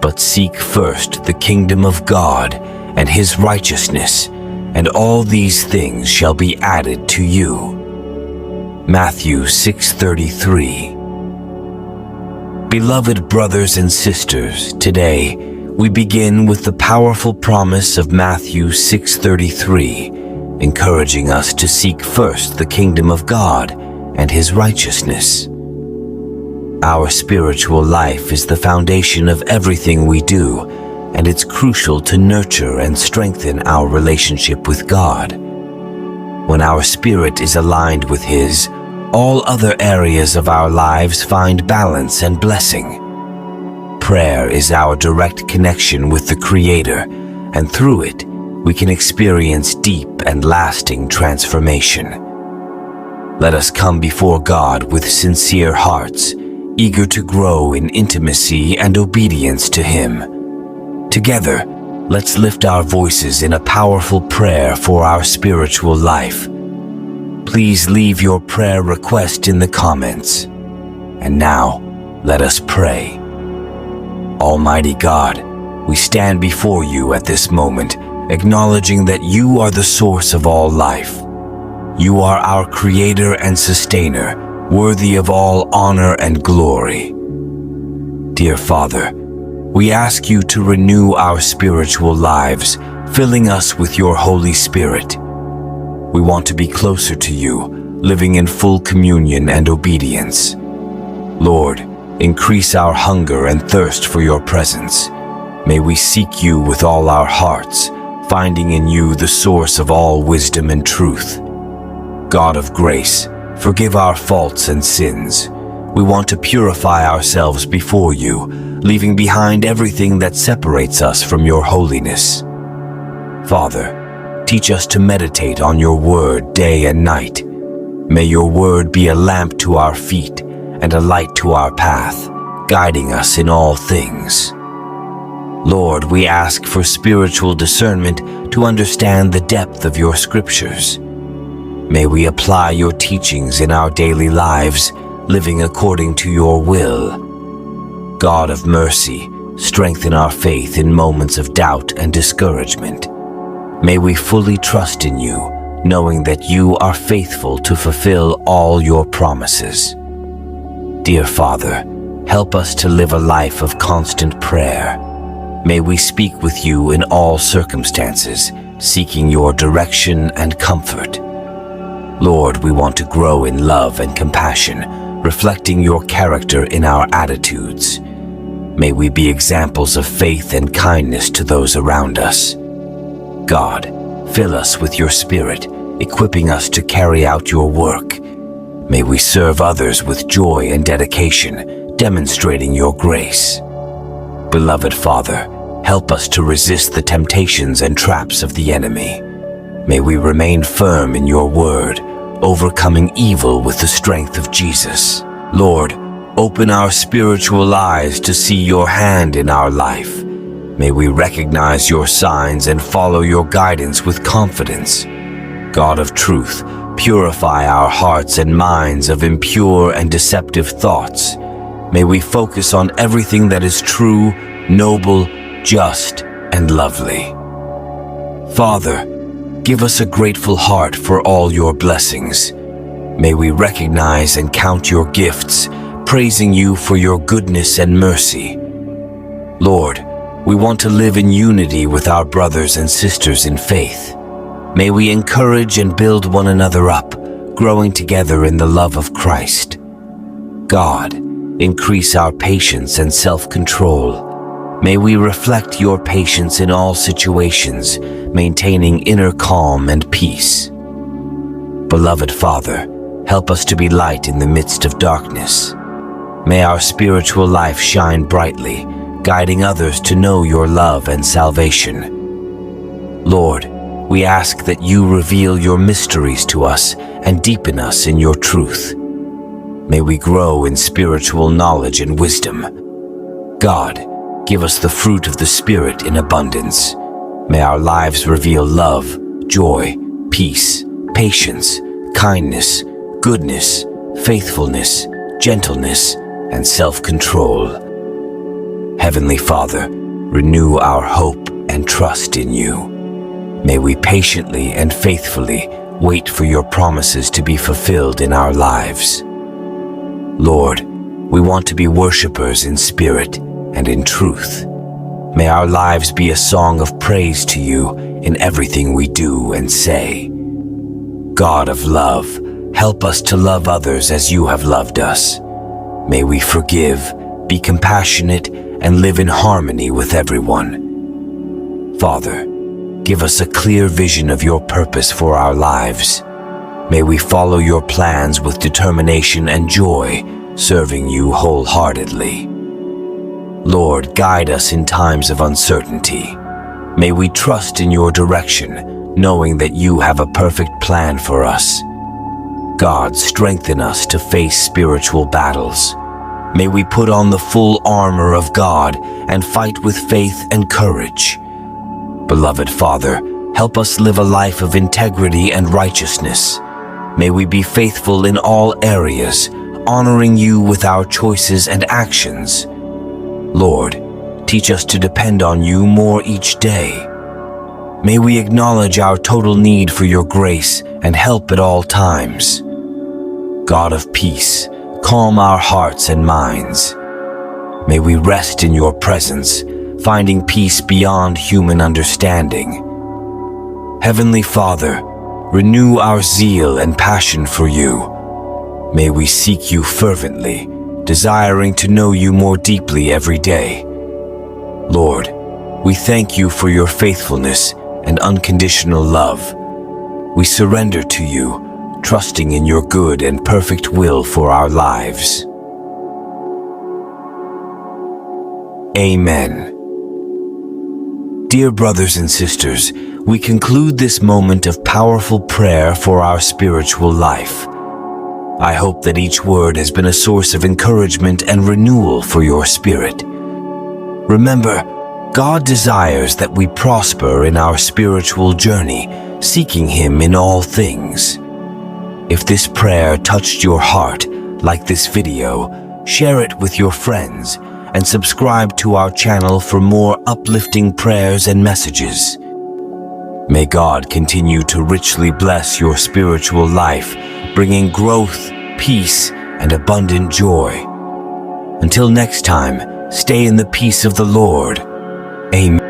but seek first the kingdom of God and his righteousness, and all these things shall be added to you. Matthew 6:33. Beloved brothers and sisters, today we begin with the powerful promise of Matthew 6:33, encouraging us to seek first the kingdom of God and his righteousness. Our spiritual life is the foundation of everything we do, and it's crucial to nurture and strengthen our relationship with God. When our spirit is aligned with his, all other areas of our lives find balance and blessing. Prayer is our direct connection with the Creator, and through it, we can experience deep and lasting transformation. Let us come before God with sincere hearts, eager to grow in intimacy and obedience to him. Together, let's lift our voices in a powerful prayer for our spiritual life. Please leave your prayer request in the comments. And now, let us pray. Almighty God, we stand before you at this moment, acknowledging that you are the source of all life. You are our Creator and Sustainer, worthy of all honor and glory. Dear Father, we ask you to renew our spiritual lives, filling us with your Holy Spirit. We want to be closer to you, living in full communion and obedience. Lord, increase our hunger and thirst for your presence. May we seek you with all our hearts, finding in you the source of all wisdom and truth. God of grace, forgive our faults and sins. We want to purify ourselves before you, leaving behind everything that separates us from your holiness. Father, teach us to meditate on your word day and night. May your word be a lamp to our feet and a light to our path, guiding us in all things. Lord, we ask for spiritual discernment to understand the depth of your scriptures. May we apply your teachings in our daily lives, living according to your will. God of mercy, strengthen our faith in moments of doubt and discouragement. May we fully trust in you, knowing that you are faithful to fulfill all your promises. Dear Father, help us to live a life of constant prayer. May we speak with you in all circumstances, seeking your direction and comfort. Lord, we want to grow in love and compassion, reflecting your character in our attitudes. May we be examples of faith and kindness to those around us. God, fill us with your Spirit, equipping us to carry out your work. May we serve others with joy and dedication, demonstrating your grace. Beloved Father, help us to resist the temptations and traps of the enemy. May we remain firm in your word, overcoming evil with the strength of Jesus. Lord, open our spiritual eyes to see your hand in our life. May we recognize your signs and follow your guidance with confidence. God of truth, purify our hearts and minds of impure and deceptive thoughts. May we focus on everything that is true, noble, just, and lovely. Father, give us a grateful heart for all your blessings. May we recognize and count your gifts, praising you for your goodness and mercy. Lord, we want to live in unity with our brothers and sisters in faith. May we encourage and build one another up, growing together in the love of Christ. God, increase our patience and self-control. May we reflect your patience in all situations, maintaining inner calm and peace. Beloved Father, help us to be light in the midst of darkness. May our spiritual life shine brightly, guiding others to know your love and salvation. Lord, we ask that you reveal your mysteries to us and deepen us in your truth. May we grow in spiritual knowledge and wisdom. God, give us the fruit of the Spirit in abundance. May our lives reveal love, joy, peace, patience, kindness, goodness, faithfulness, gentleness, and self-control. Heavenly Father, renew our hope and trust in you. May we patiently and faithfully wait for your promises to be fulfilled in our lives. Lord, we want to be worshipers in spirit and in truth. May our lives be a song of praise to you in everything we do and say. God of love, help us to love others as you have loved us. May we forgive, be compassionate, and live in harmony with everyone. Father, give us a clear vision of your purpose for our lives. May we follow your plans with determination and joy, serving you wholeheartedly. Lord, guide us in times of uncertainty. May we trust in your direction, knowing that you have a perfect plan for us. God, strengthen us to face spiritual battles. May we put on the full armor of God and fight with faith and courage. Beloved Father, help us live a life of integrity and righteousness. May we be faithful in all areas, honoring you with our choices and actions. Lord, teach us to depend on you more each day. May we acknowledge our total need for your grace and help at all times. God of peace, calm our hearts and minds. May we rest in your presence, finding peace beyond human understanding. Heavenly Father, renew our zeal and passion for you. May we seek you fervently, desiring to know you more deeply every day. Lord, we thank you for your faithfulness and unconditional love. We surrender to you, trusting in your good and perfect will for our lives. Amen. Dear brothers and sisters, we conclude this moment of powerful prayer for our spiritual life. I hope that each word has been a source of encouragement and renewal for your spirit. Remember, God desires that we prosper in our spiritual journey, seeking Him in all things. If this prayer touched your heart, like this video, share it with your friends and subscribe to our channel for more uplifting prayers and messages. May God continue to richly bless your spiritual life, bringing growth, peace, and abundant joy. Until next time, stay in the peace of the Lord. Amen.